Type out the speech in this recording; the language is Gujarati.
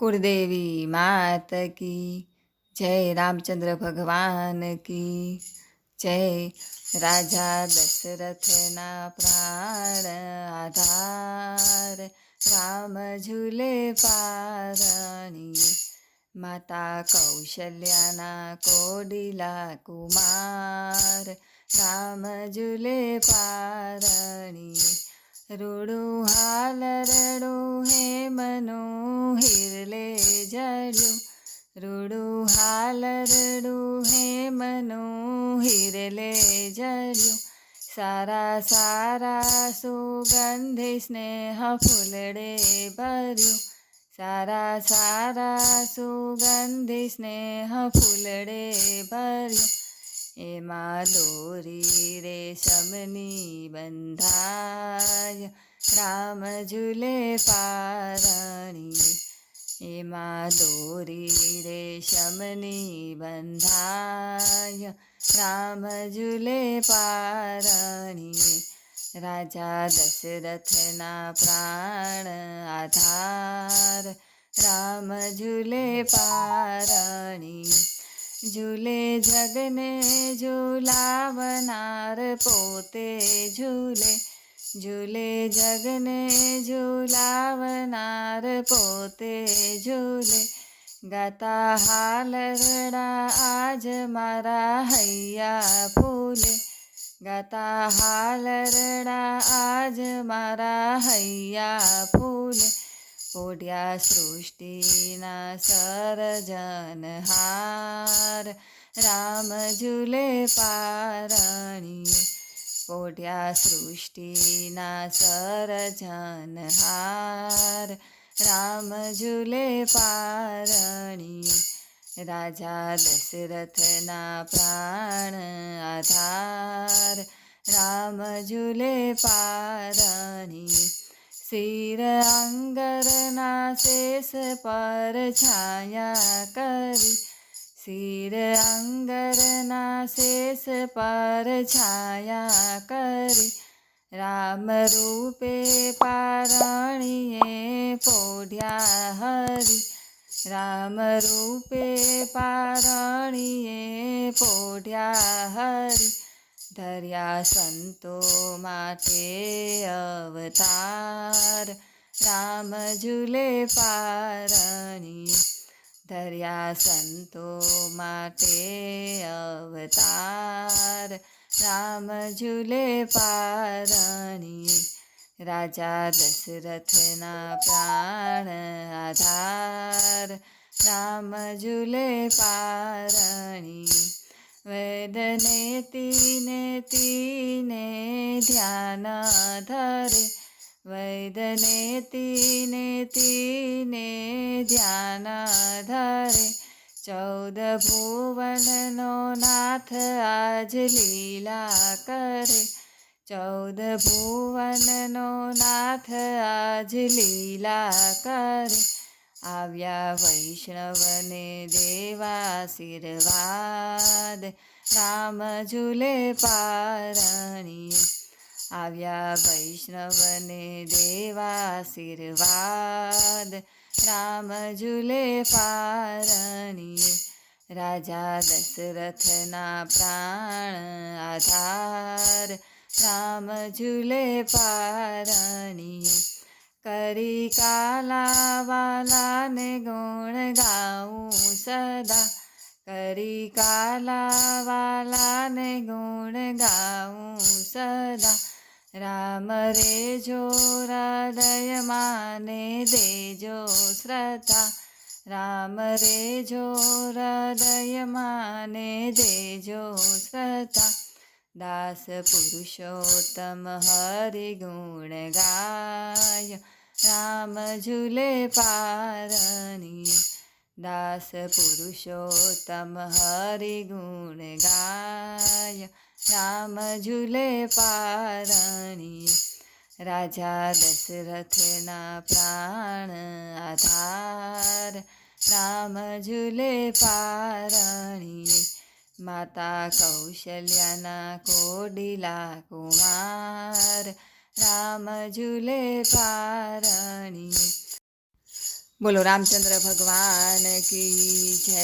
कुलदेवी मात की जय, रामचंद्र भगवान की जय। राजा दशरथना प्राण आधार, राम झूले पारणी। माता कौशल्याना कोडिला कुमार, राम झूले पारणी। રૂડું હાલ રડું હે મનું હિરલે જડ્યું, રૂડું હાલ રડું હે મનું હિરલે જડ્યું। સારા સારા સુગંધી સ્નેહ ફૂલડે ભર્યું, સારા સારા સુગંધી સ્નેહ ફૂલડે ભર્યું। એમાં દોરી રેશમની બંધાય, રામ ઝૂલે પારણી। એમાં દોરી રેશમની બંધાય, રામ ઝૂલે પારણી। રાજા દશરથના પ્રાણ આધાર, રામ ઝૂલે પારણી। ઝૂલે જગને ઝૂલાવનાર પોતે ઝૂલે, ઝૂલે જગને ઝૂલાવનાર પોતે ઝૂલે। ગાતા હાલ રડા આજ મારા હૈયા ફૂલે, ગાતા હાલ રડા આજ મારા હૈયા ફૂલે। પોઢ્યા સૃષ્ટિના સર્જનહાર, રામ ઝૂલે પારણી। પોઢ્યા સૃષ્ટિના સર્જનહાર, રામ ઝૂલે પારણી। રાજા દશરથના પ્રાણ આધાર, રામ ઝૂલે પારણી। શિર અંગરના શેષ પર છાયા કરી, શિર અંગરના શેષ પર છાયા કરી। રામ રૂપે પારણીએ પોઢ્યા હરી, રામ રૂપે પારણીએ પોઢ્યા હરી। ધર્યા સંતો માટે અવતાર, રામ ઝૂલે પારણી। ધર્યા સંતો માટે અવતાર, રામ ઝૂલે પારણી। રાજા દશરથના પ્રાણ આધાર, રામ ઝૂલે પારણી। વેદને તીને ધ્યાન ધરે, વેદને તીને ધ્યાન ધરે। 14 ભુવનનો નાથ આજ લીલા કરે, 14 ભુવનનો નાથ આજ લીલા કરે। આવ્યા વૈષ્ણવને દેવા આશીર્વાદ, રામ ઝૂલે પારણી। આવ્યા વૈષ્ણવને દેવા આશીર્વાદ, રામ ઝૂલે પારણી। રાજા દશરથના પ્રાણ આધાર, રામ ઝૂલે પારણી। કરી કાલાવાલાને ગુણ ગાઉં સદા, કરી કાલાવાલાને ગુણ ગાઉં સદા। રામ રેજો હૃદયમાં ને દેજો શ્રદ્ધા, રામ રેજો હૃદયમાં ને દેજો શ્રદ્ધા। દાસ પુરુષોત્તમ હરિ ગુણ ગાય, રામ ઝૂલે પારણી। દાસ પુરુષોત્તમ હરિ ગુણ ગાય, રામ ઝૂલે પારણી। રાજા દશરથના પ્રાણ આધાર, રામ ઝૂલે પારણી। માતા કૌશલ્યાના કોડિલા કુમાર, રામ ઝૂલે પારણી। બોલો રામચંદ્ર ભગવાન કી જય.